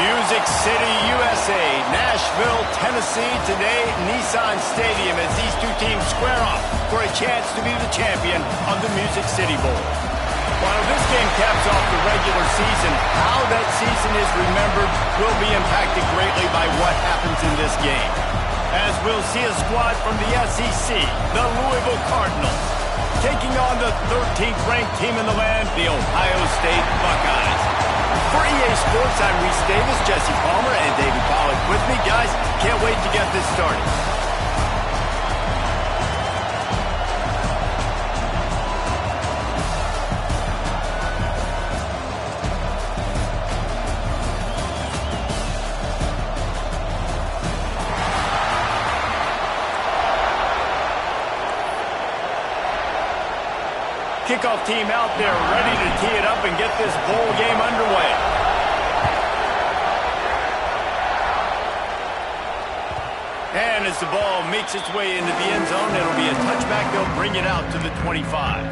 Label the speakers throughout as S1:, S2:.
S1: Music City, USA, Nashville, Tennessee, today Nissan Stadium as these two teams square off for a chance to be the champion of the Music City Bowl. While this game caps off the regular season, how that season is remembered will be impacted greatly by what happens in this game. As we'll see a squad from the SEC, the Louisville Cardinals, taking on the 13th ranked team in the land, the Ohio State Buckeyes. For EA Sports, I'm Reese Davis, Jesse Palmer, and David Pollack with me. Guys, can't wait to get this started. Kickoff team out there ready to tee it up and get this bowl game underway. And as the ball makes its way into the end zone, it'll be a touchback. They'll bring it out to the 25.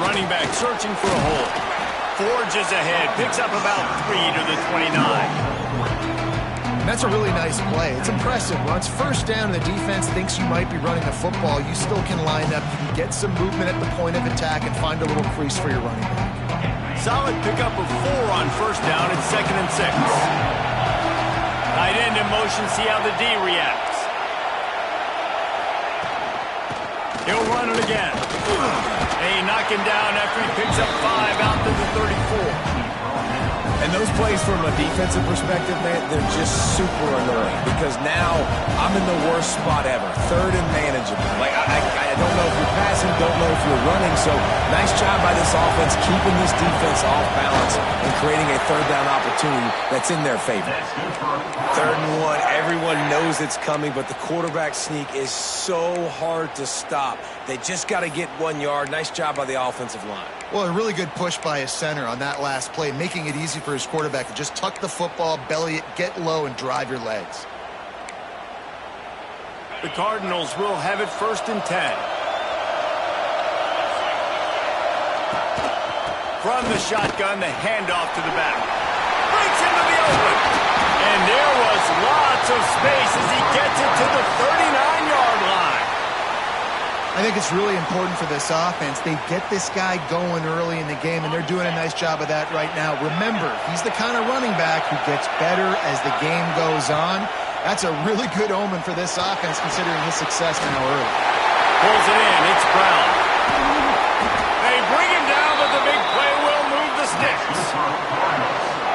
S1: Running back searching for a hole. Forges ahead, picks up about 3 to the 29.
S2: That's a really nice play. It's impressive. When it's first down and the defense thinks you might be running the football, you still can line up. You can get some movement at the point of attack and find a little crease for your running back.
S1: Solid pickup of 4 on first down and 2nd and 6. Tight end in motion, see how the D reacts. He'll run it again. They knock him down after he picks up 5 out to the 34.
S3: And those plays from a defensive perspective, man, they're just super annoying because now I'm in the worst spot ever. 3rd and manageable. Like, I don't know if you're passing, don't know if you're running. So nice job by this offense keeping this defense off balance and creating a 3rd down opportunity that's in their favor. 3rd and 1, everyone knows it's coming, but the quarterback sneak is so hard to stop. They just got to get 1 yard. Nice job by the offensive line.
S2: Well, a really good push by his center on that last play, making it easy for his quarterback to just tuck the football, belly it, get low, and drive your legs.
S1: The Cardinals will have it 1st and 10. From the shotgun, the handoff to the back. Breaks into the open. And there was lots of space as he gets it to the 39-yard line.
S2: I think it's really important for this offense. They get this guy going early in the game, and they're doing a nice job of that right now. Remember, he's the kind of running back who gets better as the game goes on. That's a really good omen for this offense, considering his success now early.
S1: Pulls it in. It's Brown. They bring him down, but the big play will move the sticks.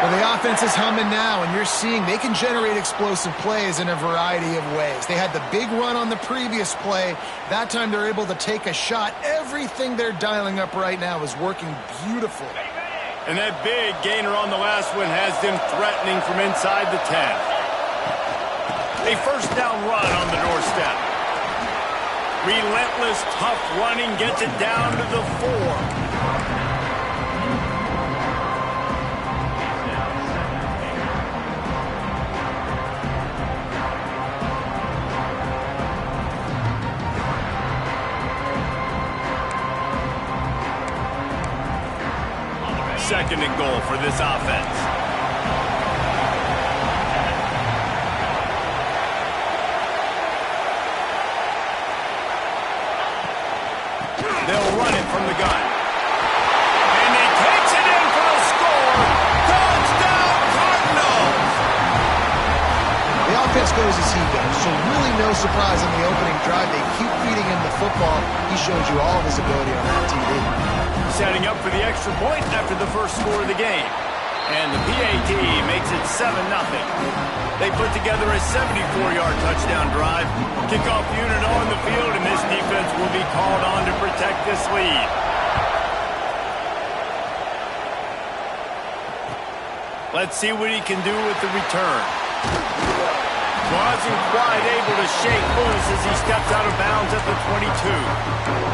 S2: Well, the offense is humming now, and you're seeing they can generate explosive plays in a variety of ways. They had the big run on the previous play. That time they're able to take a shot. Everything they're dialing up right now is working beautifully.
S1: And that big gainer on the last one has them threatening from inside the 10. A 1st down run on the doorstep. Relentless, tough running gets it down to the 4. 2nd and goal for this offense. They'll run it from the gun. And he takes it in for the score. Touchdown, Cardinals!
S2: The offense goes as he goes, so really no surprise on the opening drive. They keep feeding him the football. He shows you all of his ability on that TV.
S1: Setting up for the extra point after the first score of the game. And the PAT makes it 7-0. They put together a 74-yard touchdown drive. Kickoff unit on the field, and this defense will be called on to protect this lead. Let's see what he can do with the return. Wasn't quite able to shake loose as he steps out of bounds at the 22.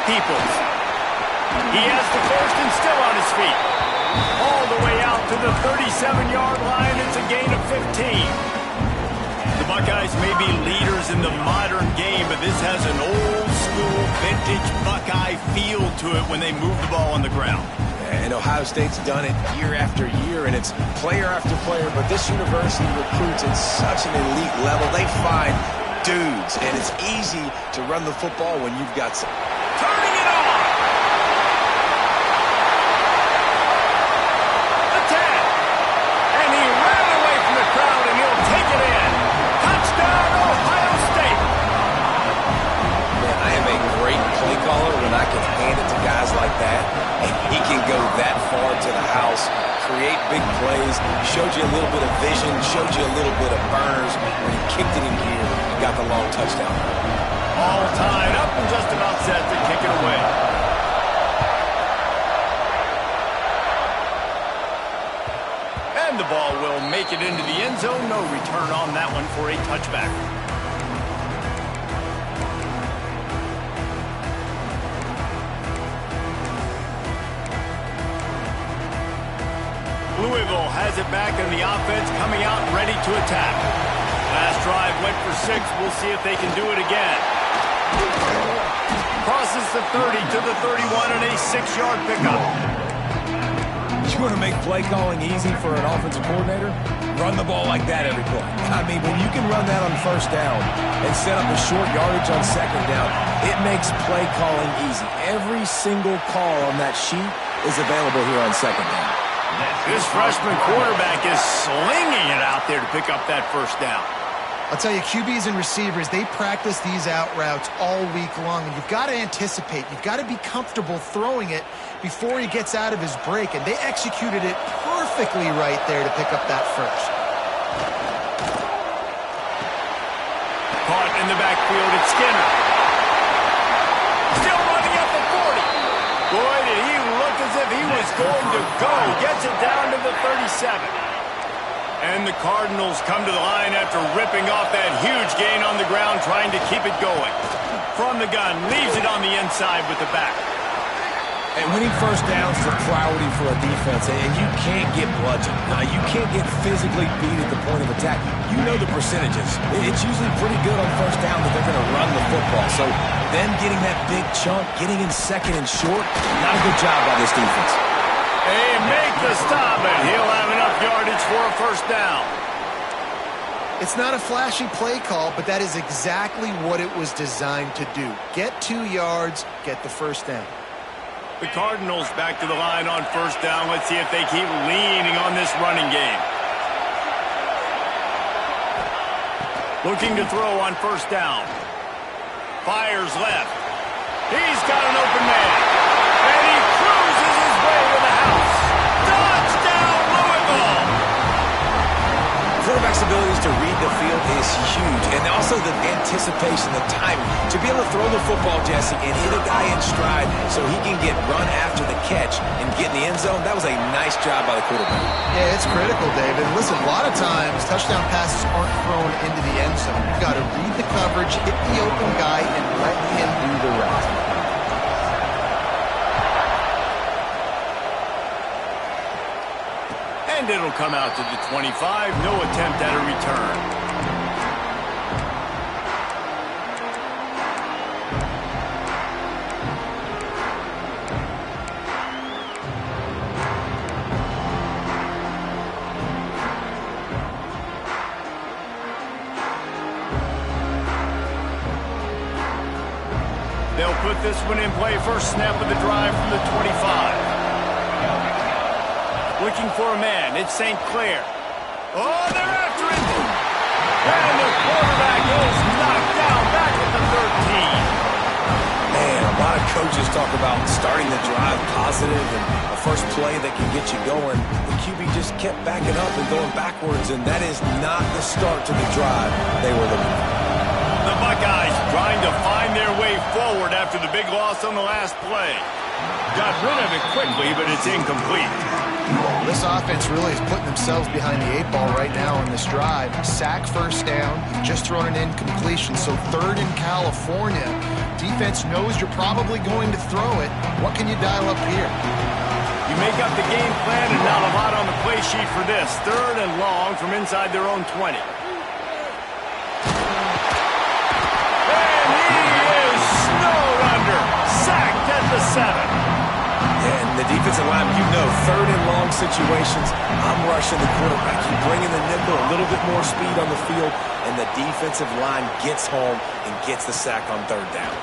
S1: Peoples. He has the first and still on his feet. All the way out to the 37-yard line. It's a gain of 15. The Buckeyes may be leaders in the modern game, but this has an old-school, vintage Buckeye feel to it when they move the ball on the ground.
S3: And Ohio State's done it year after year, and it's player after player, but this university recruits at such an elite level. They find dudes, and it's easy to run the football when you've got some.
S1: Turning it on! Attack! And he ran away from the crowd, and he'll take it in. Touchdown, Ohio State!
S3: Man, I am a great play caller when I can hand it to guys like that, and he can go that far to the house, create big plays, showed you a little bit of vision, showed you a little bit of burners when he kicked it in gear and got the long touchdown.
S1: All tied up and just about set to kick it away. And the ball will make it into the end zone. No return on that one for a touchback. Louisville has it back in the offense, coming out ready to attack. Last drive went for 6. We'll see if they can do it again. Crosses the 30 to the 31 and a 6-yard pickup.
S3: You want to make play calling easy for an offensive coordinator? Run the ball like that every play. I mean, when you can run that on first down and set up a short yardage on second down, it makes play calling easy. Every single call on that sheet is available here on second down.
S1: This freshman quarterback is slinging it out there to pick up that first down.
S2: I'll tell you, QBs and receivers, they practice these out routes all week long, and you've got to anticipate. You've got to be comfortable throwing it before he gets out of his break, and they executed it perfectly right there to pick up that first.
S1: Caught in the backfield, it's Skinner. Still running up the 40. Boy, did he look as if he was going to go. Gets it down to the 37. And the Cardinals come to the line after ripping off that huge gain on the ground, trying to keep it going. From the gun, leaves it on the inside with the back.
S3: And winning first downs is a priority for a defense, and you can't get bludgeoned. You can't get physically beat at the point of attack. You know the percentages. It's usually pretty good on first down that they're going to run the football. So then getting that big chunk, getting in second and short, not a good job by this defense.
S1: They make the stop, and he'll have enough yardage for a first down.
S2: It's not a flashy play call, but that is exactly what it was designed to do. Get 2 yards, get the first down.
S1: The Cardinals back to the line on first down. Let's see if they keep leaning on this running game. Looking to throw on first down. Fires left. He's got an open man. And he cruises his way to the house. Touchdown, Louisville!
S3: Quarterback's abilities to read the field is huge, and also the anticipation, the timing. To be able to throw the football, Jesse, and hit a guy in stride so he can get run after the catch and get in the end zone, that was a nice job by the quarterback.
S2: Yeah, it's critical, David. Listen, a lot of times touchdown passes aren't thrown into the end zone. You've got to read the coverage, hit the open guy, and let him do the rest.
S1: And it'll come out to the 25. No attempt at a return. They'll put this one in play. First snap of the drive from the 25. Looking for a man. It's St. Clair. Oh, they're after it. And the quarterback is knocked down back at the 13.
S3: Man, a lot of coaches talk about starting the drive positive and a first play that can get you going. The QB just kept backing up and going backwards, and that is not the start to the drive they were looking for.
S1: The Buckeyes trying to find their way forward after the big loss on the last play. Got rid of it quickly, but it's incomplete.
S2: This offense really is putting themselves behind the 8 ball right now on this drive. Sack first down. You've just thrown an incompletion, so 3rd in California. Defense knows you're probably going to throw it. What can you dial up here?
S1: You make up the game plan and not a lot on the play sheet for this. 3rd and long from inside their own 20. And he is snowed under. Sacked at the 7.
S3: And the defensive line, you know, 3rd and long situations, I'm rushing the quarterback. You bring in the nickel, a little bit more speed on the field, and the defensive line gets home and gets the sack on 3rd down.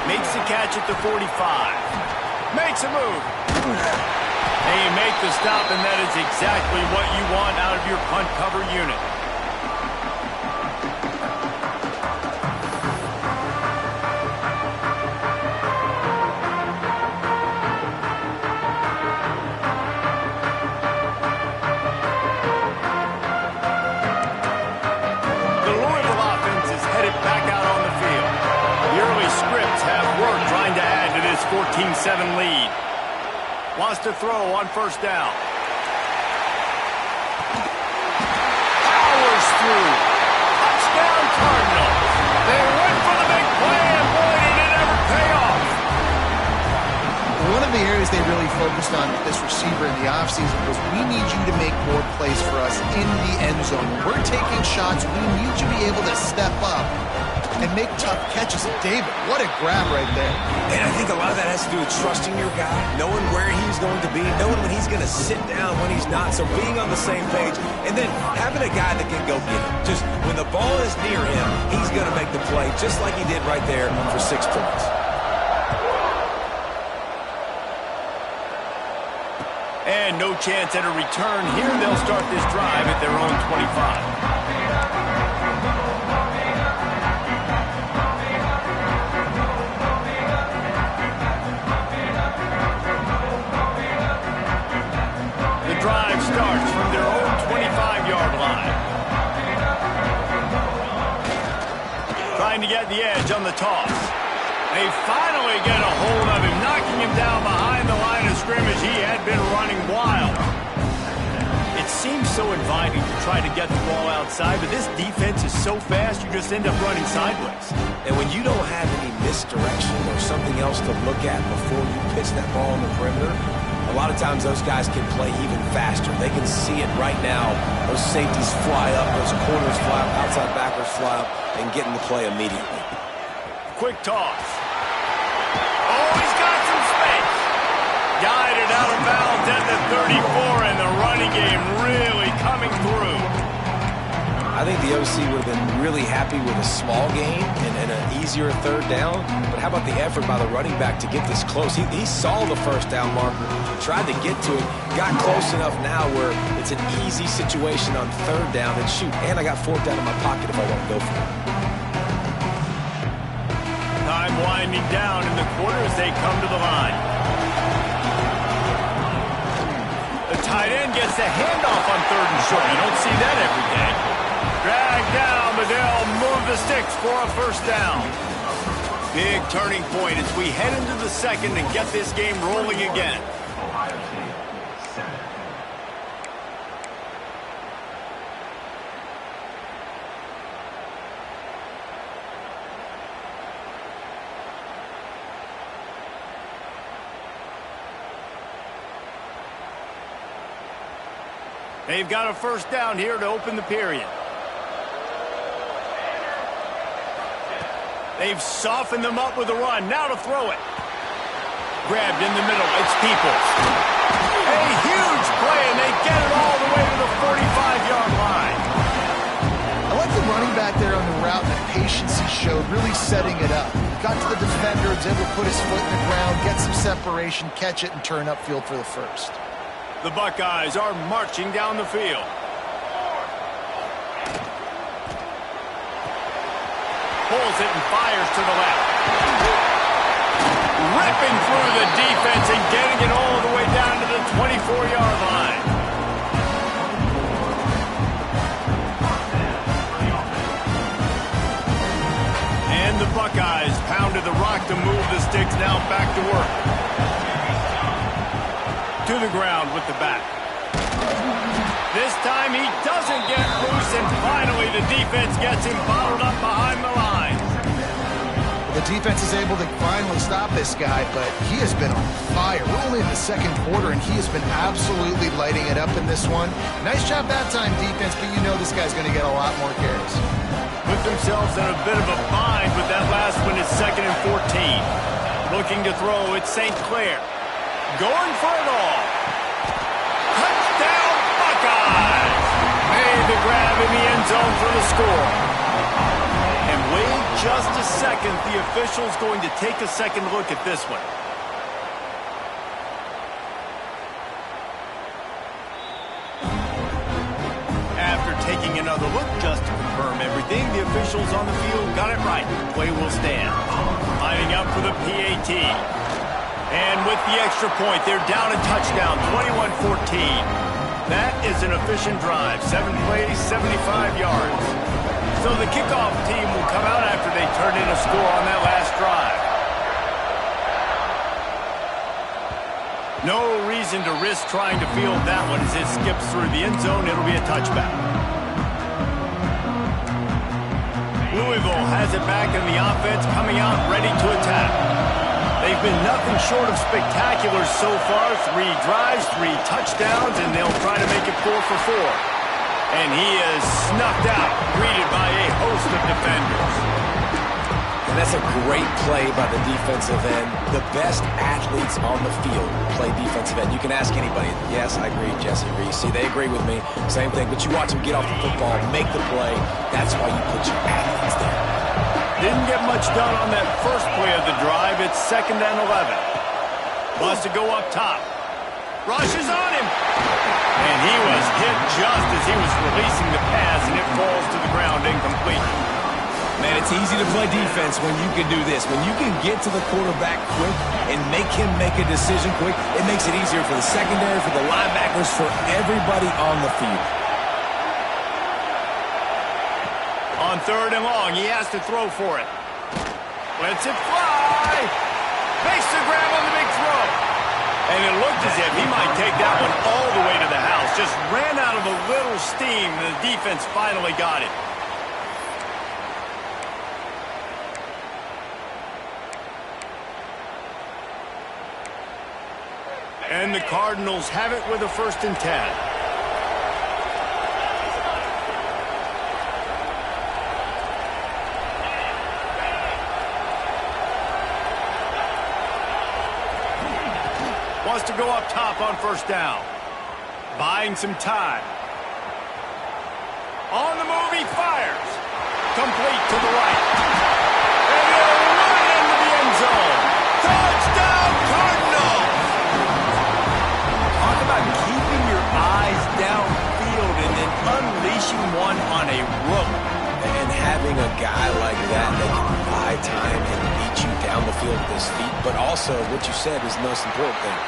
S1: Makes the catch at the 45. Makes a move. And you make the stop, and that is exactly what you want out of your punt cover unit. Back out on the field. The early scripts have worked trying to add to this 14-7 lead. Wants to throw on 1st down. Powers through. Touchdown Cardinals. They went for the big play, and boy, did it ever pay off.
S2: One of the areas they really focused on with this receiver in the offseason was we need you to make more plays for us in the end zone. When we're taking shots, we need you to be able to step up and make tough catches. David, what a grab right there.
S3: And I think a lot of that has to do with trusting your guy, knowing where he's going to be, knowing when he's going to sit down, when he's not, so being on the same page, and then having a guy that can go get it. Just when the ball is near him, he's going to make the play, just like he did right there for 6 points.
S1: And no chance at a return here. They'll start this drive at their own 25. Drive starts from their own 25-yard line. Trying to get the edge on the toss. They finally get a hold of him, knocking him down behind the line of scrimmage. He had been running wild. It seems so inviting to try to get the ball outside, but this defense is so fast, you just end up running sideways.
S3: And when you don't have any misdirection or something else to look at before you pitch that ball on the perimeter, a lot of times those guys can play even faster. They can see it right now. Those safeties fly up, those corners fly up, outside backers fly up, and get in the play immediately.
S1: Quick toss. Oh, he's got some space. Guided out of bounds at the 34, and the running game really coming through.
S3: I think the OC would have been really happy with a small gain and an easier 3rd down. But how about the effort by the running back to get this close? He saw the 1st down marker, tried to get to it, got close enough now where it's an easy situation on 3rd down. And shoot, and I got 4th down in my pocket if I want to go for it.
S1: Time winding down in the quarter as they come to the line. The tight end gets the handoff on 3rd and short. You don't see that every day. Drag down, but they'll move the sticks for a 1st down. Big turning point as we head into the 2nd and get this game rolling again. They've got a 1st down here to open the period. They've softened them up with a run. Now to throw it. Grabbed in the middle. It's Peoples. A huge play, and they get it all the way to the 45-yard line.
S2: I like the running back there on the route and the patience he showed, really setting it up. Got to the defender, was able to put his foot in the ground, get some separation, catch it, and turn upfield for the 1st.
S1: The Buckeyes are marching down the field. Pulls it and fires to the left. Ripping through the defense and getting it all the way down to the 24-yard line. And the Buckeyes pounded the rock to move the sticks, now back to work. To to the ground with the back. This time he doesn't get loose, and finally the defense gets him bottled up behind the line.
S2: The defense is able to finally stop this guy, but he has been on fire. We're only in the second quarter, and he has been absolutely lighting it up in this one. Nice job that time, defense, but you know this guy's going to get a lot more carries.
S1: Put themselves in a bit of a bind with that last one. It's 2nd and 14. Looking to throw, it's St. Clair. Going for it all. Touchdown, Buckeyes! Made the grab in the end zone for the score. And wait just a second. The official's going to take a second look at this one. After taking another look just to confirm everything, the officials on the field got it right. Play will stand. Lining up for the PAT. And with the extra point, they're down a touchdown, 21-14. That is an efficient drive. 7 plays, 75 yards. So the kickoff team will come out after they turn in a score on that last drive. No reason to risk trying to field that one as it skips through the end zone. It'll be a touchback. Louisville has it back in the offense, coming out ready to attack. They've been nothing short of spectacular so far. 3 drives, 3 touchdowns, and they'll try to make it 4 for 4. And he is snuffed out, greeted by a host of defenders.
S3: And that's a great play by the defensive end. The best athletes on the field play defensive end. You can ask anybody. Yes, I agree, Jesse Reese. See, they agree with me. Same thing. But you watch them get off the football, make the play. That's why you put your athletes there.
S1: Didn't get much done on that first play of the drive. It's 2nd and 11. Wants to go up top. Rushes on him. And he was hit just as he was releasing the pass, and it falls to the ground incomplete.
S3: Man, it's easy to play defense when you can do this. When you can get to the quarterback quick and make him make a decision quick, it makes it easier for the secondary, for the linebackers, for everybody on the field.
S1: On 3rd and long, he has to throw for it. Lets it fly. Makes the grab on the big throw. And it looked as if he might take that one all the way to the house. Just ran out of a little steam, and the defense finally got it. And the Cardinals have it with a 1st and 10. Wants to go up top on 1st down. Buying some time. On the move, he fires. Complete to the right. And he'll run into the end zone. Touchdown, Cardinals! Talk about keeping your eyes downfield and then unleashing one on a rope.
S3: And having a guy like that that can buy time and beat you down the field with his feet, but also what you said is the most important thing.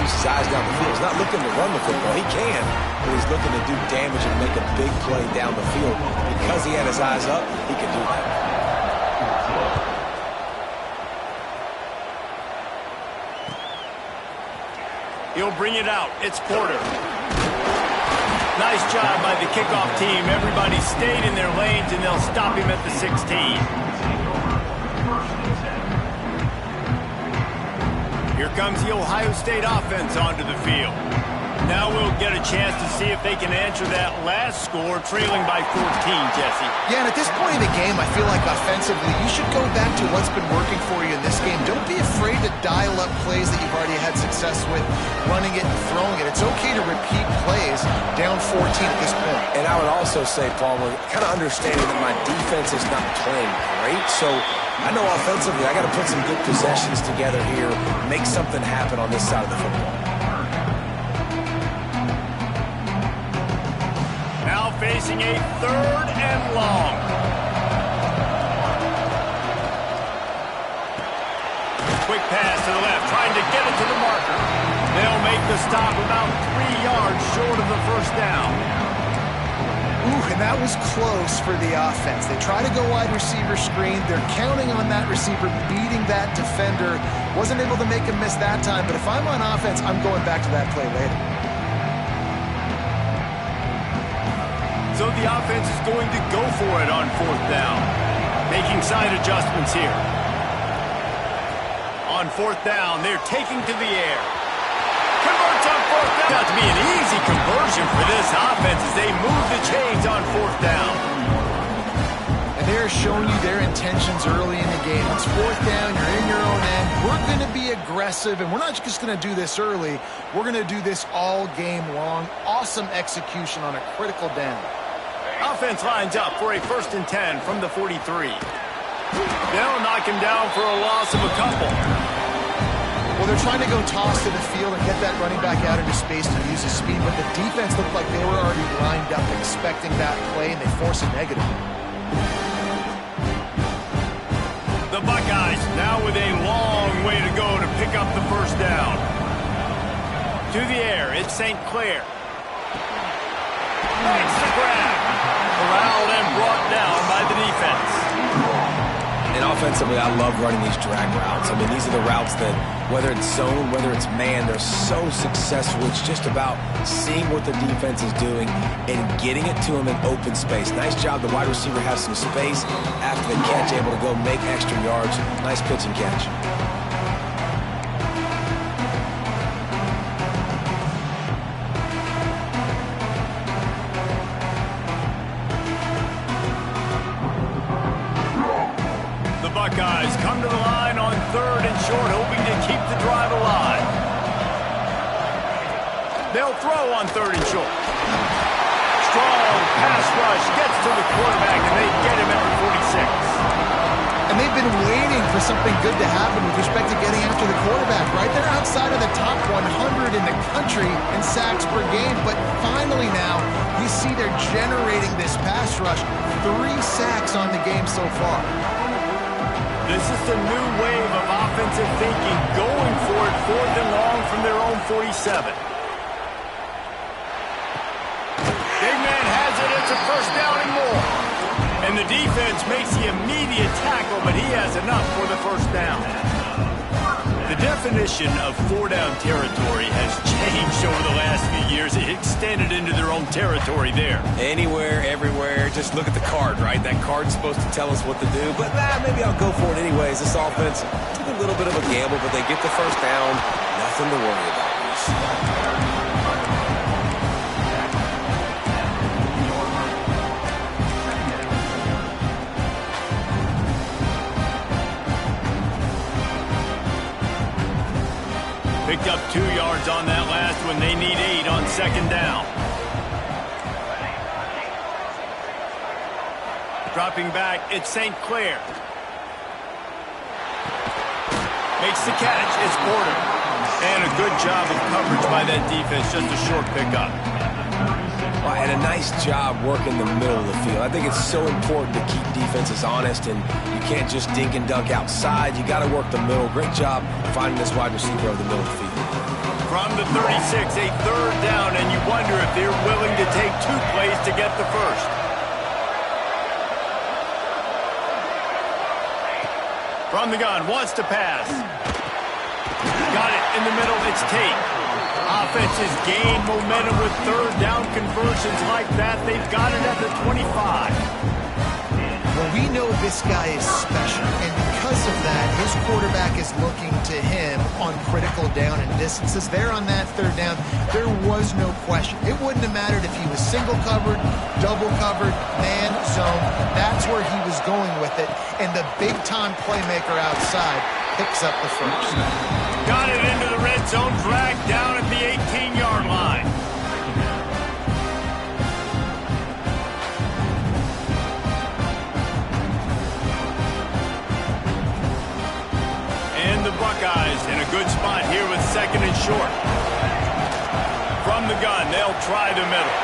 S3: Keeps his eyes down the field. He's not looking to run the football. He can, but he's looking to do damage and make a big play down the field. Because he had his eyes up, he could do that.
S1: He'll bring it out. It's Porter. Nice job by the kickoff team. Everybody stayed in their lanes, and they'll stop him at the 16. Here comes the Ohio State offense onto the field. Now we'll get a chance to see if they can answer that last score, trailing by 14, Jesse.
S2: Yeah, and at this point in the game, I feel like offensively, you should go back to what's been working for you in this game. Don't be afraid to dial up plays that you've already had success with, running it and throwing it. It's okay to repeat plays down 14 at this point.
S3: And I would also say, Palmer, kind of understanding that my defense is not playing great, so I know offensively I got to put some good possessions together here, make something happen on this side of the football.
S1: Now facing a 3rd and long. Quick pass to the left, trying to get it to the marker. They'll make the stop about 3 yards short of the 1st down.
S2: Ooh, and that was close for the offense. They try to go wide receiver screen. They're counting on that receiver beating that defender. Wasn't able to make him miss that time, but if I'm on offense, I'm going back to that play later.
S1: So the offense is going to go for it on 4th down. Making side adjustments here. On 4th down, they're taking to the air. Converts on 4th down. Not to be an easy conversion for this offense as they move the chains on 4th down.
S2: And they're showing you their intentions early in the game. It's 4th down, you're in your own end. We're going to be aggressive, and we're not just going to do this early. We're going to do this all game long. Awesome execution on a critical down.
S1: Offense lines up for a 1st and 10 from the 43. They'll knock him down for a loss of a couple.
S2: Well, they're trying to go toss to the field and get that running back out into space to use his speed, but the defense looked like they were already lined up expecting that play, and they force a negative.
S1: The Buckeyes now with a long way to go to pick up the 1st down. To the air, it's St. Clair. Makes the grab. Corralled and brought down by the defense.
S3: And offensively, I love running these drag routes. I mean, these are the routes that, whether it's zone, whether it's man, they're so successful. It's just about seeing what the defense is doing and getting it to them in open space. Nice job. The wide receiver has some space after the catch, able to go make extra yards. Nice pitch and catch.
S1: Buckeyes come to the line on 3rd and short, hoping to keep the drive alive. They'll throw on 3rd and short. Strong pass rush gets to the quarterback, and they get him at the 46.
S2: And they've been waiting for something good to happen with respect to getting after the quarterback, right? They're outside of the top 100 in the country in sacks per game, but finally now, you see they're generating this pass rush. 3 sacks on the game so far.
S1: This is the new wave of offensive thinking, going for it 4th and long from their own 47. Big man has it, it's a 1st down and more. And the defense makes the immediate tackle, but he has enough for the 1st down. The definition of 4-down territory has changed over the last few years. It extended into their own territory there.
S3: Anywhere, everywhere, just look at the card, right? That card's supposed to tell us what to do, but maybe I'll go for it anyways. This offense took a little bit of a gamble, but they get the 1st down. Nothing to worry about.
S1: Picked up 2 yards on that last one. They need 8 on 2nd down. Dropping back, it's St. Clair. Makes the catch, it's Porter. And a good job of coverage by that defense, just a short pickup.
S3: Well, and a nice job working the middle of the field. I think it's so important to keep defenses honest, and you can't just dink and dunk outside. You got to work the middle. Great job finding this wide receiver over the middle of the field.
S1: From the 36, a 3rd down, and you wonder if they're willing to take 2 plays to get the 1st. From the gun, wants to pass. Got it in the middle, it's Tate. Offenses gain momentum with 3rd down conversions like that. They've got it at the 25.
S2: Well, we know this guy is special, and because of that, his quarterback is looking to him on critical down and distances. There on that 3rd down, there was no question. It wouldn't have mattered if he was single covered, double covered, man, zone. That's where he was going with it, and the big-time playmaker outside picks up the 1st.
S1: Got it into the red zone, dragged down at the 18-yard line. And the Buckeyes in a good spot here with 2nd and short. From the gun, they'll try the middle.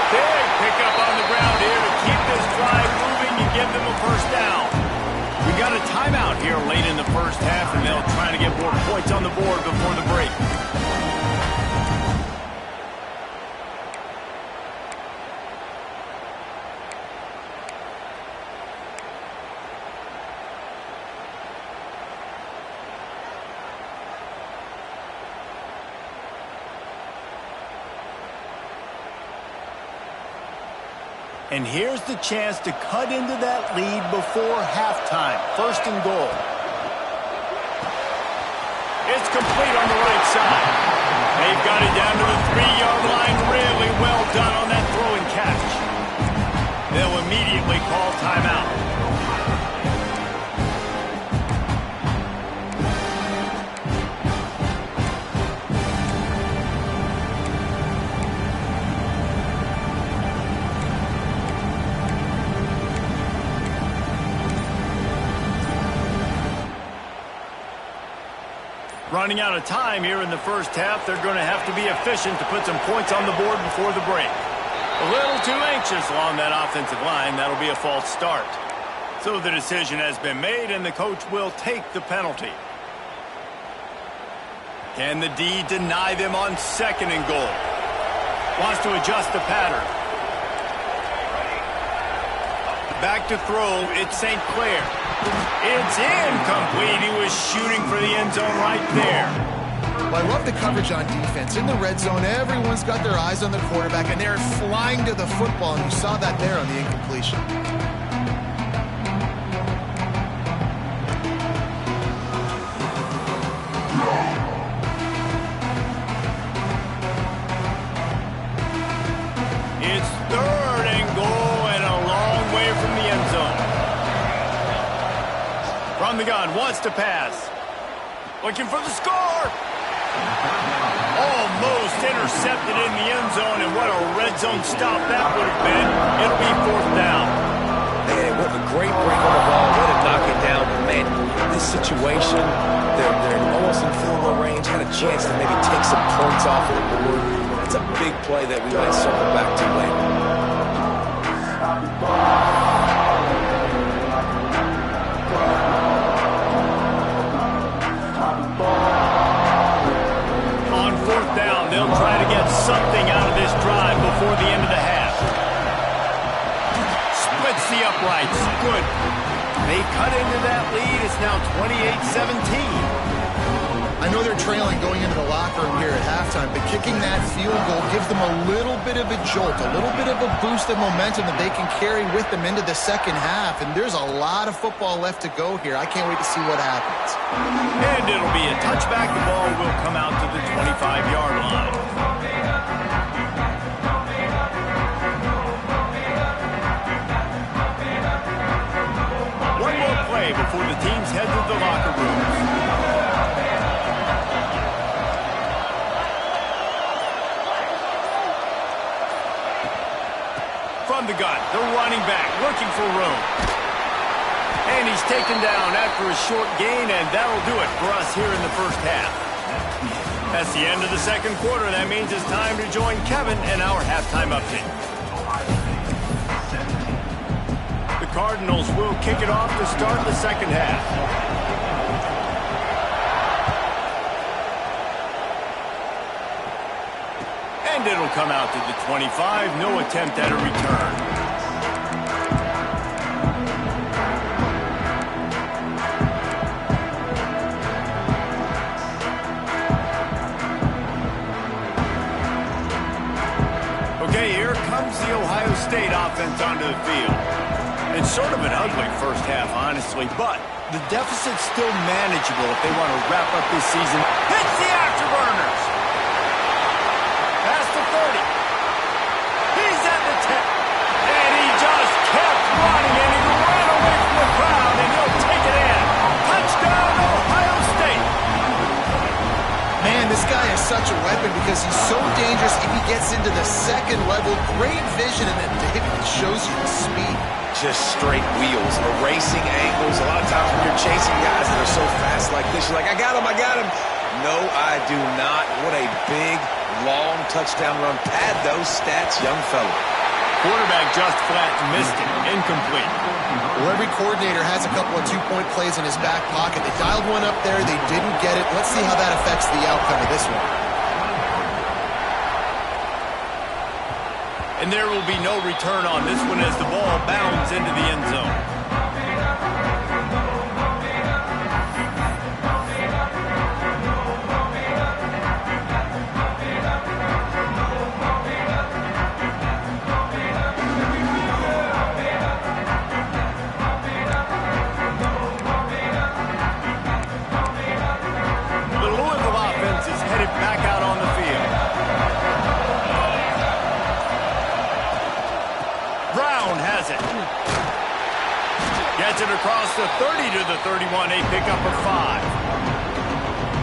S1: Big pickup on the ground here to keep this drive moving and give them a 1st down. We got a timeout here late in the 1st half, and they'll try to get more points on the board before the break. And here's the chance to cut into that lead before halftime. First and goal. It's complete on the right side. They've got it down to the 3-yard line. Really well done on that throw and catch. They'll immediately call timeout. Running out of time here in the first half, they're going to have to be efficient to put some points on the board before the break. A little too anxious along that offensive line. That'll be a false start. So the decision has been made, and the coach will take the penalty. Can the D deny them on second and goal? Wants to adjust the pattern. Back to throw, it's St. Clair. It's incomplete. He was shooting for the end zone right there.
S2: Well, I love the coverage on defense. In the red zone, everyone's got their eyes on the quarterback, and they're flying to the football, and you saw that there on the incompletion.
S1: It's third and goal and a long way from the end zone. From the gun, wants to pass. Looking for the score. Almost intercepted in the end zone, and what a red zone stop that would have been. It'll be fourth down.
S3: Man, what a great break on the ball. Way to knock it down. But man, this situation, they're almost in field goal range. Had a chance to maybe take some points off of the board. That's a big play that we might circle back to later.
S1: On fourth down, they'll try to get something out of this drive before the end of the half. Splits the uprights. Good. They cut into that lead. It's now 28-17.
S2: I know they're trailing going into the locker room here at halftime, but kicking that field goal gives them a little bit of a jolt, a little bit of a boost of momentum that they can carry with them into the second half, and there's a lot of football left to go here. I can't wait to see what happens.
S1: And it'll be a touchback. The ball will come out to the 25-yard line. One more play before the teams head to the locker rooms. From the gun, the running back looking for room. And he's taken down after a short gain, and that'll do it for us here in the first half. That's the end of the second quarter. That means it's time to join Kevin and our halftime update. The Cardinals will kick it off to start the second half. And it'll come out to the 25. No attempt at a return. Okay, here comes the Ohio State offense onto the field. It's sort of an ugly first half, honestly, but the deficit's still manageable if they want to wrap up this season. Hits the afterburners! Past the 30. He's at the 10. And he just kept running, and he ran away from the crowd, and he'll take it in. Touchdown, Ohio State.
S2: Man, this guy is such a weapon because he's so dangerous if he gets into the second level. Great vision, and then David, it shows you the speed.
S3: Just straight wheels, erasing angles. A lot of times when you're chasing guys that are so fast like this, you're like, I got him, I got him. No, I do not. What a big, long touchdown run. Pad those stats, young fella.
S1: Quarterback just flat missed it. Incomplete.
S2: Well, every coordinator has a couple of two-point plays in his back pocket. They dialed one up there. They didn't get it. Let's see how that affects the outcome of this one.
S1: And there will be no return on this one as the ball bounds into the end zone. across the 30 to the 31, a pickup of 5.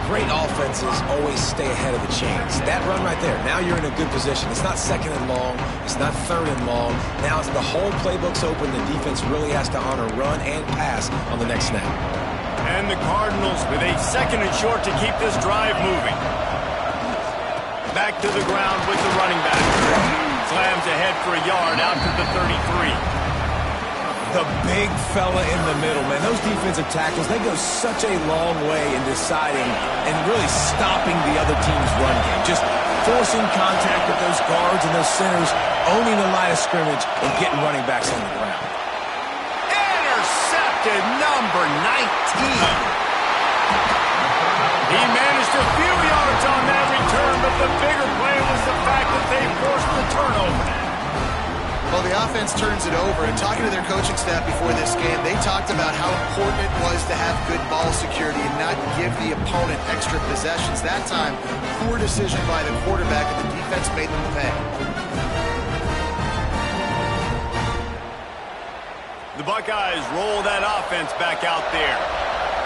S3: Great offenses always stay ahead of the chains. That run right there, now you're in a good position. It's not second and long. It's not third and long. Now the whole playbook's open. The defense really has to honor run and pass on the next snap.
S1: And the Cardinals with a second and short to keep this drive moving. Back to the ground with the running back. Slams ahead for a yard out to the 33.
S3: The big fella in the middle, man. Those defensive tackles, they go such a long way in deciding and really stopping the other team's run game. Just forcing contact with those guards and those centers, owning the line of scrimmage, and getting running backs on the ground.
S1: Intercepted, number 19. He managed a few yards on that return, but the bigger play was the fact that they forced the turnover.
S2: Well, the offense turns it over, and talking to their coaching staff before this game, they talked about how important it was to have good ball security and not give the opponent extra possessions. That time, poor decision by the quarterback, and the defense made them pay.
S1: The Buckeyes roll that offense back out there.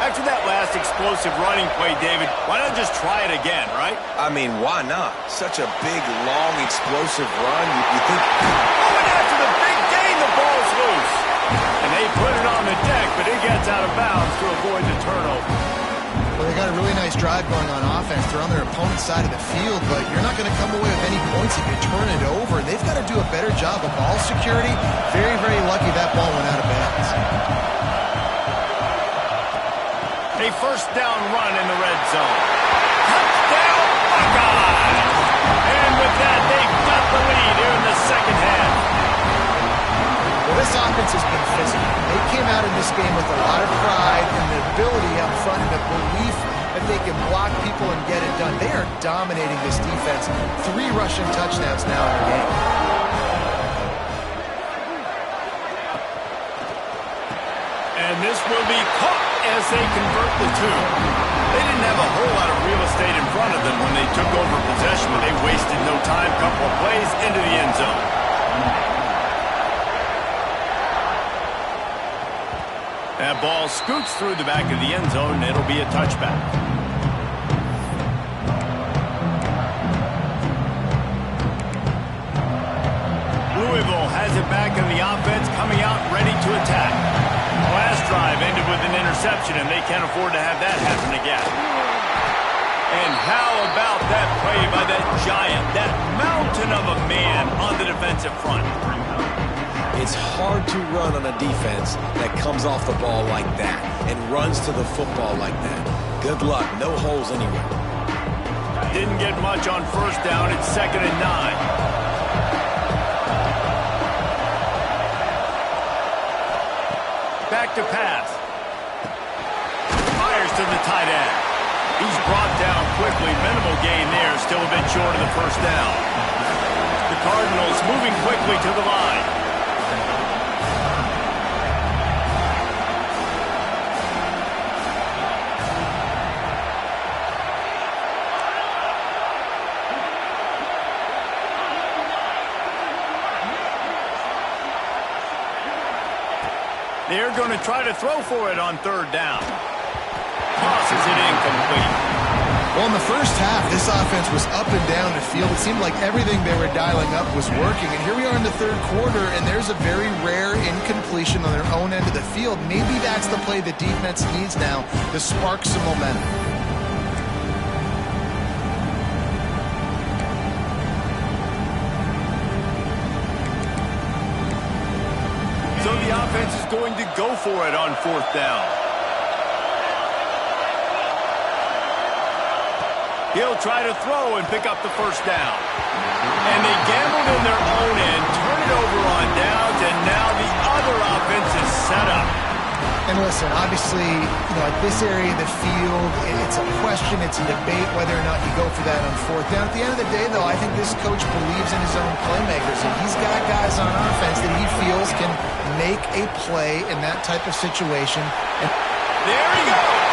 S1: After that last explosive running play, David, why not just try it again, right?
S3: I mean, why not? Such a big, long, explosive run. You think...
S1: Oh, and after the big gain, the ball's loose. And they put it on the deck, but it gets out of bounds to avoid the turnover.
S2: Well, they got a really nice drive going on offense. They're on their opponent's side of the field, but you're not going to come away with any points if you turn it over. They've got to do a better job of ball security. Very, very lucky that ball went out of bounds.
S1: A first down run in the red zone. Touchdown, Buckeyes! And with that, they've got the lead here in the second half.
S2: Well, this offense has been physical. They came out in this game with a lot of pride and the ability up front and the belief that they can block people and get it done. They are dominating this defense. 3 rushing touchdowns now in the game.
S1: And this will be caught as they convert the 2. They didn't have a whole lot of real estate in front of them when they took over possession, but they wasted no time. Couple of plays into the end zone. That ball scoots through the back of the end zone, and it'll be a touchback. Louisville has it back in the offense, coming out ready to attack. Last drive ended with an interception, and they can't afford to have that happen again. And how about that play by that giant, that mountain of a man on the defensive front?
S3: It's hard to run on a defense that comes off the ball like that and runs to the football like that. Good luck. No holes anywhere.
S1: Didn't get much on first down. It's 2nd and 9. Back to pass. Fires to the tight end. He's brought down quickly. Minimal gain there. Still a bit short of the first down. The Cardinals moving quickly to the line. They're going to try to throw for it on 3rd down. Tosses it incomplete.
S2: Well, in the first half, this offense was up and down the field. It seemed like everything they were dialing up was working. And here we are in the 3rd quarter, and there's a very rare incompletion on their own end of the field. Maybe that's the play the defense needs now to spark some momentum.
S1: So the offense is going to go for it on 4th down. He'll try to throw and pick up the first down. And they gambled in their own end, turn it over on downs, and now the other offense is set up.
S2: And listen, obviously, at this area of the field, it's a question, it's a debate whether or not you go for that on 4th down. At the end of the day, though, I think this coach believes in his own playmakers, and he's got guys on offense that he feels can make a play in that type of situation. And
S1: there he goes!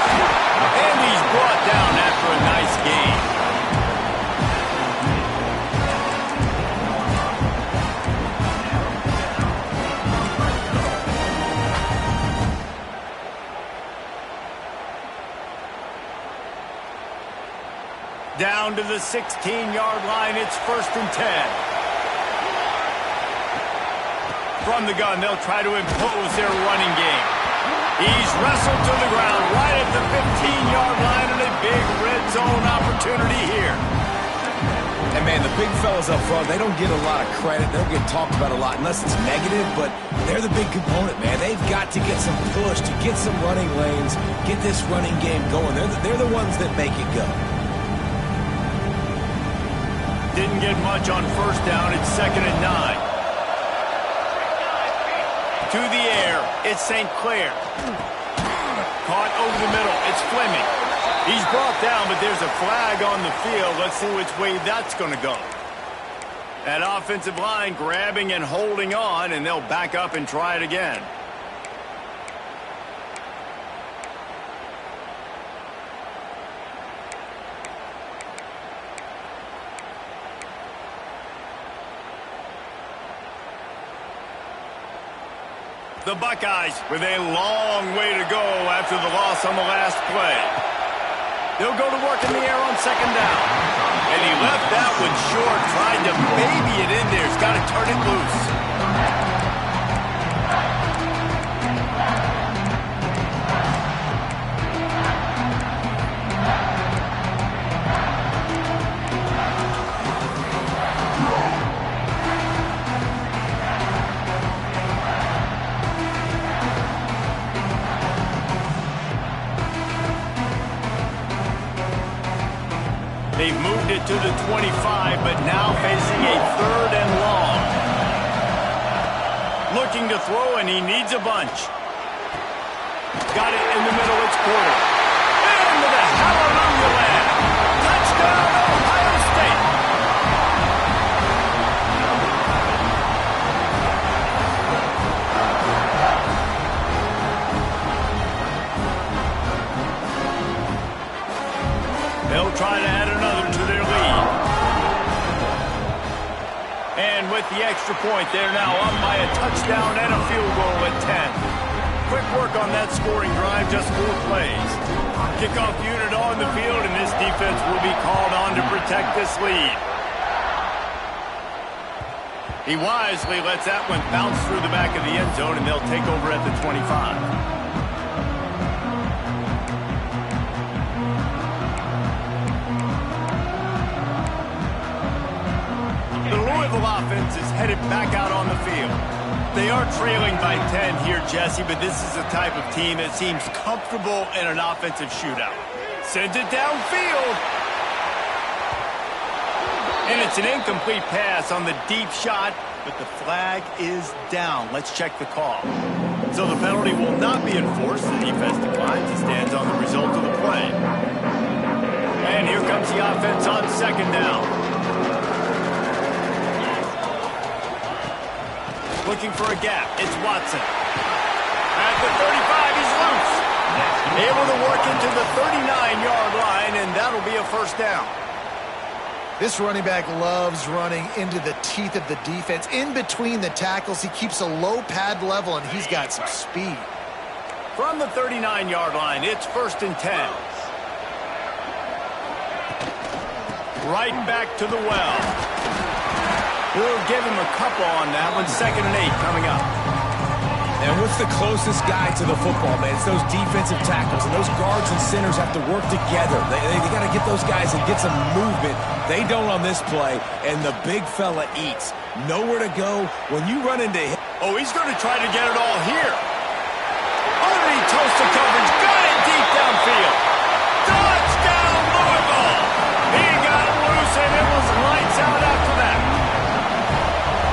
S1: And he's brought down after a nice game. Down to the 16-yard line, it's 1st and 10. From the gun, they'll try to impose their running game. He's wrestled to the ground right at the 15-yard line, and a big red zone opportunity here.
S3: And, man, the big fellas up front, they don't get a lot of credit. They don't get talked about a lot unless it's negative, but they're the big component, man. They've got to get some push, to get some running lanes, get this running game going. They're the ones that make it go.
S1: Didn't get much on 1st down. It's 2nd and 9. To the air, it's St. Clair. Caught over the middle, it's Fleming. He's brought down, but there's a flag on the field. Let's see which way that's going to go. That offensive line grabbing and holding on, and they'll back up and try it again. The Buckeyes with a long way to go after the loss on the last play. They'll go to work in the air on 2nd down. And he left that one short, tried to baby it in there. He's got to turn it loose. They've moved it to the 25, but now facing a 3rd and long. Looking to throw, and he needs a bunch. Got it in the middle, it's Porter. Into the hallelujah land. Touchdown, Ohio State. They'll try to add another to their lead. And with the extra point, they're now up by a touchdown and a field goal at 10. Quick work on that scoring drive, just 4 plays. Kickoff unit on the field, and this defense will be called on to protect this lead. He wisely lets that one bounce through the back of the end zone, and they'll take over at the 25. Offense is headed back out on the field. They are trailing by 10 here, Jesse, but this is the type of team that seems comfortable in an offensive shootout. Sends it downfield. And it's an incomplete pass on the deep shot, but the flag is down. Let's check the call. So the penalty will not be enforced. The defense declines and stands on the result of the play. And here comes the offense on 2nd down. Looking for a gap. It's Watson. At the 35, he's loose. Able to work into the 39-yard line, and that'll be a 1st down.
S2: This running back loves running into the teeth of the defense. In between the tackles, he keeps a low pad level, and he's got some speed.
S1: From the 39-yard line, it's 1st and 10. Right back to the well. We'll give him a couple on that one. 2nd and 8 coming up.
S3: And what's the closest guy to the football, man? It's those defensive tackles, and those guards and centers have to work together. They got to get those guys and get some movement. They don't on this play, and the big fella eats. Nowhere to go. When you run into him.
S1: Oh, he's going to try to get it all here. Underneath toasted coverage. Got it deep downfield. Touchdown, Louisville. He got loose, and it was lights out after that.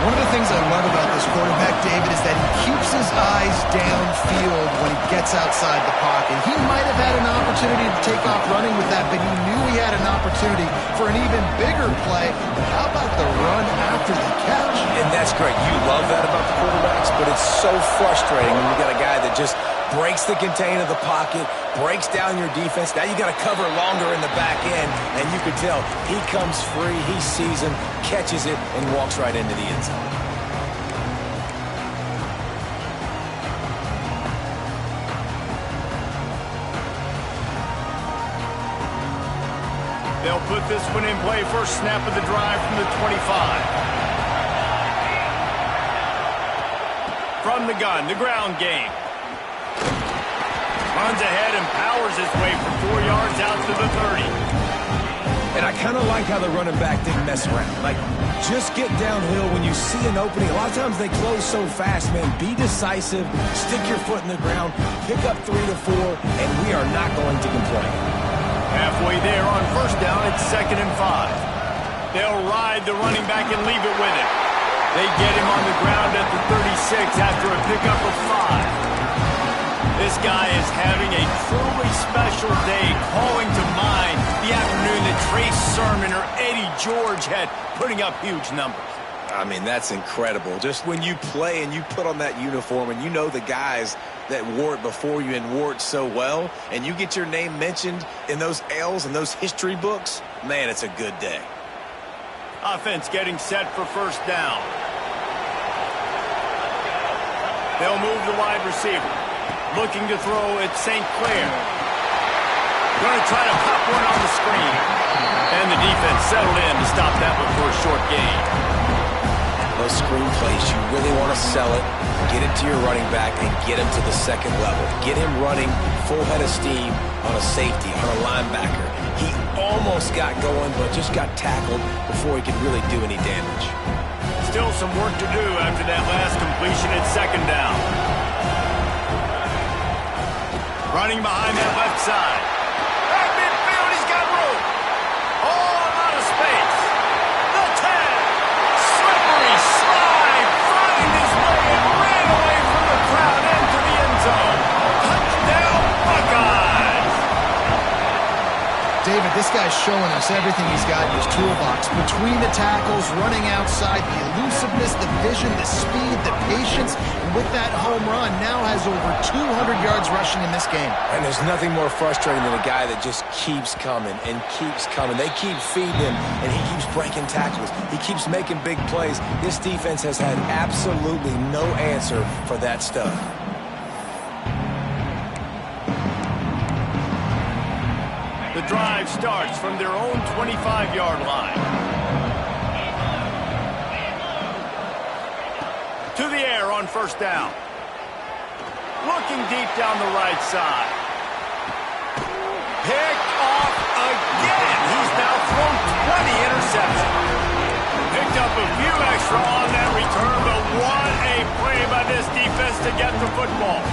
S2: One of the things I love about this quarterback, David, is that he keeps his eyes downfield when he gets outside the pocket. He might have had an opportunity to take off running with that, but he knew he had an opportunity for an even bigger play. How about the run after the catch?
S3: And that's great. You love that about the quarterbacks, but it's so frustrating when you got a guy that just breaks the contain of the pocket, breaks down your defense. Now you got to cover longer in the back end, and you can tell he comes free, he sees him, catches it, and walks right into the end zone.
S1: They'll put this one in play. First snap of the drive from the 25. From the gun, the ground game. Runs ahead and powers his way for 4 yards out to the 30.
S3: And I kind of like how the running back didn't mess around. Like, just get downhill when you see an opening. A lot of times they close so fast, man. Be decisive, stick your foot in the ground, pick up 3 to 4, and we are not going to complain.
S1: Halfway there on first down, it's 2nd and 5. They'll ride the running back and leave it with him. They get him on the ground at the 36 after a pickup of 5. This guy is having a truly special day, calling to mind the afternoon that Trace Sermon or Eddie George had, putting up huge numbers.
S3: I mean, that's incredible. Just when you play and you put on that uniform and you know the guys that wore it before you and wore it so well, and you get your name mentioned in those L's and those history books, man, it's a good day.
S1: Offense getting set for first down. They'll move the wide receiver. Looking to throw at St. Clair. Going to try to pop one on the screen. And the defense settled in to stop that one for a short gain.
S3: Those screen plays, you really want to sell it, get it to your running back, and get him to the second level. Get him running full head of steam on a safety, on a linebacker. He almost got going, but just got tackled before he could really do any damage.
S1: Still some work to do after that last completion at 2nd down. Running behind that left side. Back midfield, he's got room. All out of space. The 10. Slippery slide. Finding his way and ran away from the crowd into the end zone. Touchdown, Buckeyes.
S2: David, this guy's showing us everything he's got in his toolbox. Between the tackles, running outside, the elusiveness, the vision, the speed, the patience, and with that home run, now has over 200 yards rushing in this game.
S3: And there's nothing more frustrating than a guy that just keeps coming and keeps coming. They keep feeding him, and he keeps breaking tackles. He keeps making big plays. This defense has had absolutely no answer for that stuff.
S1: The drive starts from their own 25-yard line. To the air on first down. Looking deep down the right side. Picked off again. He's now thrown 20 interceptions. Picked up a few extra on that return, but what a play by this defense to get the football.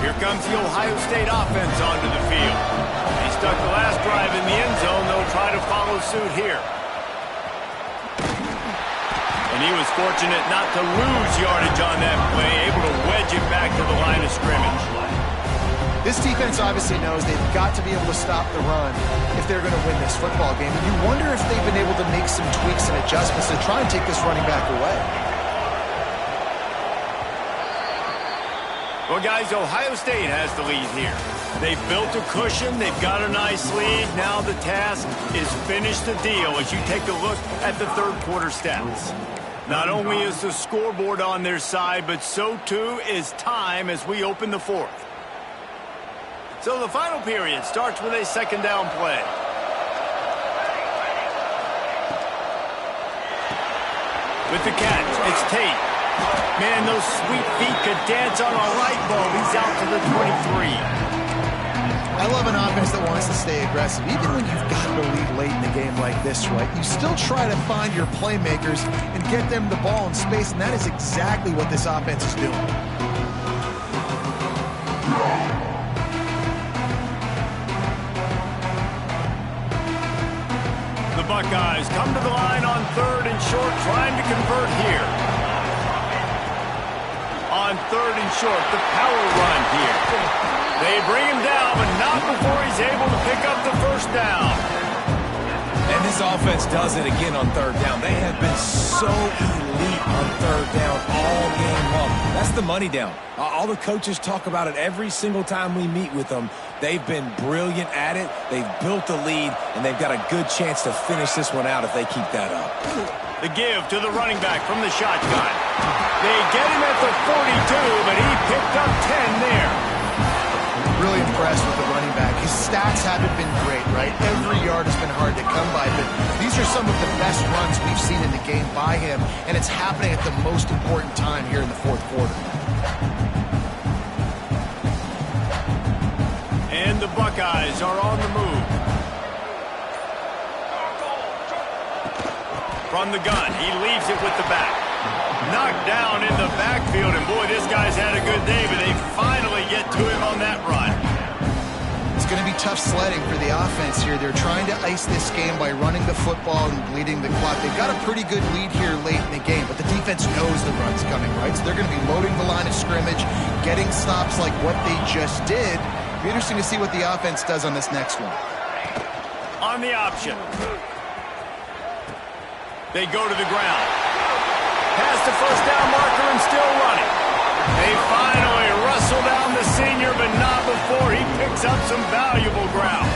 S1: Here comes the Ohio State offense onto the field. They stuck the last drive in the end zone. They'll try to follow suit here. And he was fortunate not to lose yardage on that play, able to wedge it back to the line of scrimmage.
S2: This defense obviously knows they've got to be able to stop the run if they're going to win this football game. And you wonder if they've been able to make some tweaks and adjustments to try and take this running back away.
S1: Well, guys, Ohio State has the lead here. They've built a cushion. They've got a nice lead. Now the task is finish the deal as you take a look at the third quarter stats. Not only is the scoreboard on their side, but so too is time as we open the fourth. So the final period starts with a 2nd down play. With the catch, it's Tate. Man, those sweet feet could dance on a light bulb. He's out to the 23.
S2: I love an offense that wants to stay aggressive. Even when you've got the lead late in the game like this, right, you still try to find your playmakers and get them the ball in space, and that is exactly what this offense is doing.
S1: The Buckeyes come to the line on 3rd and short, trying to convert here. On 3rd and short, the power run here. They bring him down, but not before he's able to pick up the first down.
S3: And And this offense does it again on third down. They have been so elite on third down all game long. That's the money down. All the coaches talk about it every single time we meet with them. They've been brilliant at it. They've built a lead, and they've got a good chance to finish this one out if they keep that up.
S1: The give to the running back from the shotgun. They get him at the 42, but he picked up 10 there.
S2: Really impressed with the running back. His stats haven't been great, right? Every yard has been hard to come by, but these are some of the best runs we've seen in the game by him, and it's happening at the most important time here in the fourth quarter.
S1: And the Buckeyes are on the move. From the gun, he leaves it with the back. Knocked down in the backfield, and boy, this guy's had a good day, but they finally get to him on that run.
S2: It's going to be tough sledding for the offense here. They're trying to ice this game by running the football and bleeding the clock. They've got a pretty good lead here late in the game, but the defense knows the run's coming, right? So they're going to be loading the line of scrimmage, getting stops like what they just did. It'll be interesting to see what the offense does on this next one.
S1: On the option. They go to the ground. Past the first down marker and still running. They finally wrestle down the senior, but not before he picks up some valuable ground.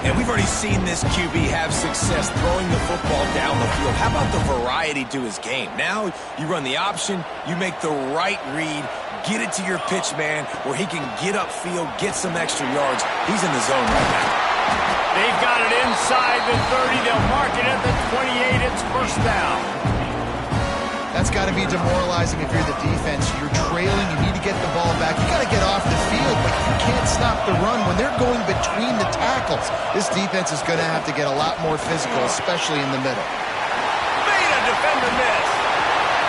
S3: And we've already seen this QB have success throwing the football down the field. How about the variety to his game? Now you run the option, you make the right read, get it to your pitch man where he can get upfield, get some extra yards. He's in the zone right now.
S1: They've got it inside the 30. They'll mark it at the 28. It's first down.
S2: That's got to be demoralizing if you're the defense. You're trailing. You need to get the ball back. You got to get off the field, but you can't stop the run when they're going between the tackles. This defense is going to have to get a lot more physical, especially in the middle.
S1: Made a defender miss.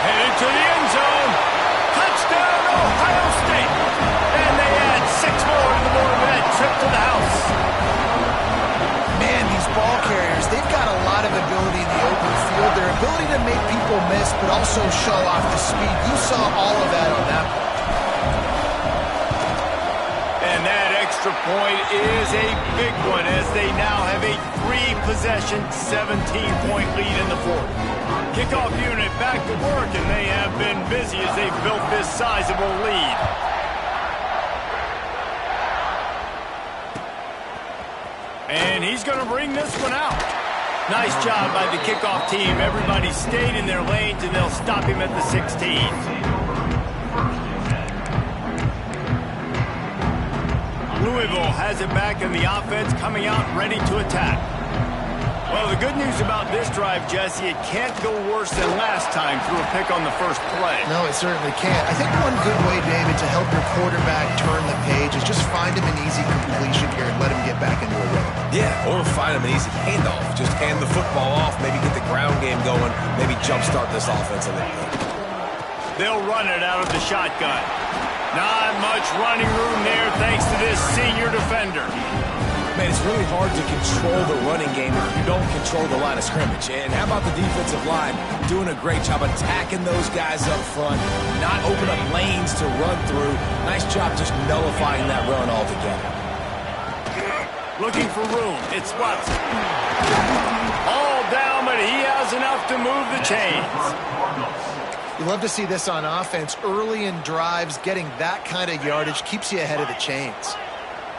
S1: Headed to the end zone. Touchdown, Ohio State. And they add 6 more to the board with that trip to the house.
S2: Man, these ball carriers, they've got a lot of ability in the open field. Their ability to make people miss, but also show off the speed. You saw all of that on that one.
S1: And that extra point is a big one as they now have a 3-possession, 17-point lead in the fourth. Kickoff unit back to work, and they have been busy as they've built this sizable lead. And he's going to bring this one out. Nice job by the kickoff team. Everybody stayed in their lanes, and they'll stop him at the 16. Louisville has it back, and the offense coming out ready to attack. Well, the good news about this drive, Jesse, it can't go worse than last time through a pick on the first play.
S2: No, it certainly can't. I think one good way, David, to help your quarterback turn the page is just find him an easy completion here and let him get back into a rhythm.
S3: Yeah, or find him an easy handoff. Just hand the football off, maybe get the ground game going, maybe jumpstart this offense a little bit.
S1: They'll run it out of the shotgun. Not much running room there thanks to this senior defender.
S3: Man, it's really hard to control the running game if you don't control the line of scrimmage. And how about the defensive line doing a great job attacking those guys up front, not open up lanes to run through. Nice job just nullifying that run altogether.
S1: Looking for room. It's Watson. All down, but he has enough to move the chains.
S2: You love to see this on offense. Early in drives, getting that kind of yardage keeps you ahead of the chains.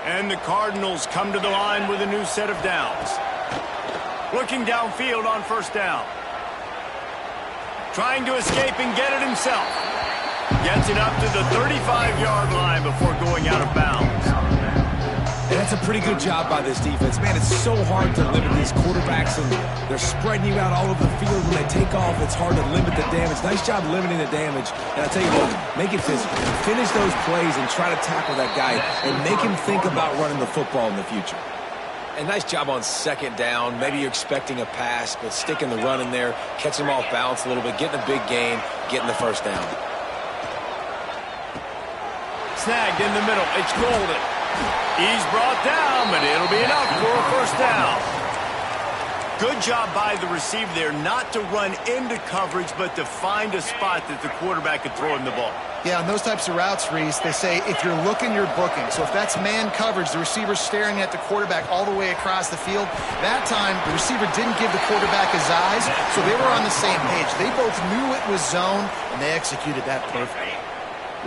S1: And the Cardinals come to the line with a new set of downs. Looking downfield on first down. Trying to escape and get it himself. Gets it up to the 35-yard line before going out of bounds.
S3: And that's a pretty good job by this defense. Man, it's so hard to limit these quarterbacks, and they're spreading you out all over the field. When they take off, it's hard to limit the damage. Nice job limiting the damage. And I'll tell you what, make it physical. Finish those plays and try to tackle that guy and make him think about running the football in the future. And nice job on second down. Maybe you're expecting a pass, but sticking the run in there, catching him off balance a little bit, getting a big gain, getting the first down.
S1: Snagged in the middle. It's Golden. He's brought down, but it'll be enough for a first down. Good job by the receiver there not to run into coverage, but to find a spot that the quarterback could throw him the ball.
S2: Yeah, on those types of routes, Reese, they say if you're looking, you're booking. So if that's man coverage, the receiver's staring at the quarterback all the way across the field. That time, the receiver didn't give the quarterback his eyes, so they were on the same page. They both knew it was zone, and they executed that perfectly.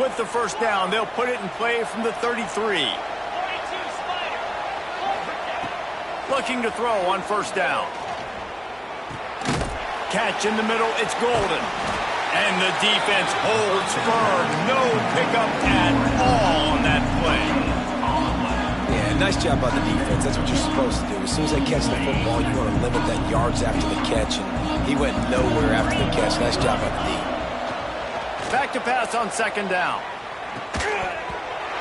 S1: With the first down, they'll put it in play from the 33. Looking to throw on first down. Catch in the middle, it's Golden. And the defense holds firm. No pickup at all on that play.
S3: Yeah, nice job by the defense. That's what you're supposed to do. As soon as they catch the football, you want to limit that yards after the catch. And he went nowhere after the catch. Nice job by the D.
S1: Back to pass on second down.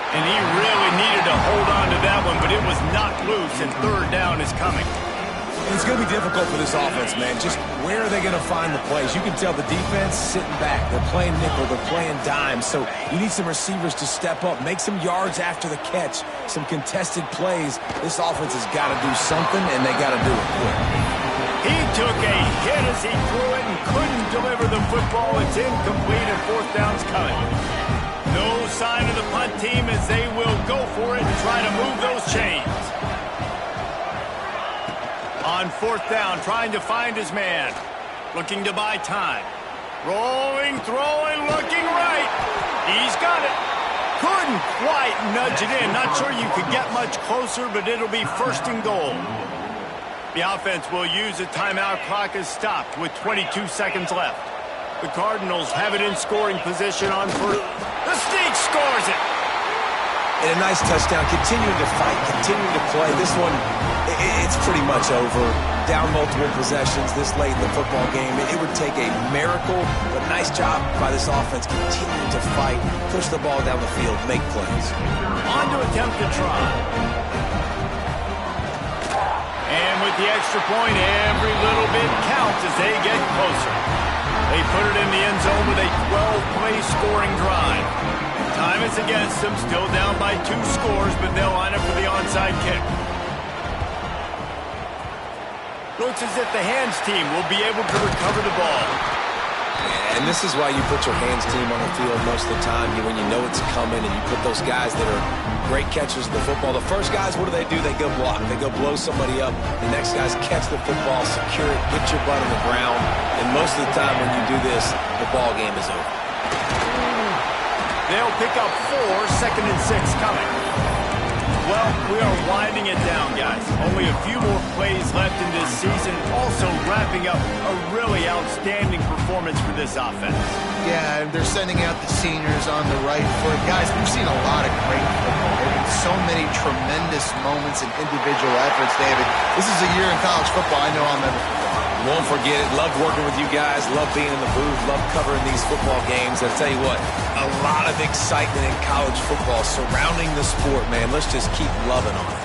S1: And he really needed to hold on to that one, but it was knocked loose, and third down is coming.
S3: And it's going to be difficult for this offense, man. Just where are they going to find the plays? You can tell the defense sitting back. They're playing nickel. They're playing dime. So you need some receivers to step up, make some yards after the catch, some contested plays. This offense has got to do something, and they got to do it quick.
S1: He took a hit as he threw it and couldn't deliver the football. It's incomplete, and fourth down's coming. No sign of the punt team as they will go for it and try to move those chains. On fourth down, trying to find his man. Looking to buy time. Rolling, throwing, looking right. He's got it. Couldn't quite nudge it in. Not sure you could get much closer, but it'll be first and goal. The offense will use a timeout. Clock is stopped with 22 seconds left. The Cardinals have it in scoring position on first. The Sneak scores it.
S3: And a nice touchdown. Continuing to fight, continuing to play. This one, it's pretty much over. Down multiple possessions this late in the football game. It would take a miracle, but nice job by this offense. Continuing to fight, push the ball down the field, make plays.
S1: On to attempt to try. And with the extra point, every little bit counts as they get closer. They put it in the end zone with a 12-play scoring drive. Time is against them, still down by 2 scores, but they'll line up for the onside kick. Looks as if the hands team will be able to recover the ball.
S3: And this is why you put your hands team on the field most of the time, when you know it's coming, and you put those guys that are great catchers of the football. The first guys, what do? They go block. They go blow somebody up. The next guys catch the football, secure it, get your butt on the ground. And most of the time when you do this, the ball game is over.
S1: They'll pick up 4, second and 6 coming. Well, we are winding it down, guys. Only a few more plays left in this season. Also wrapping up a really outstanding performance for this offense.
S2: Yeah, and they're sending out the seniors on the right foot. Guys, we've seen a lot of great football. There have been so many tremendous moments and individual efforts, David. This is a year in college football I know I'll never forget.
S3: Won't forget it. Loved working with you guys. Love being in the booth. Love covering these football games. I'll tell you what, a lot of excitement in college football surrounding the sport, man. Let's just keep loving on it.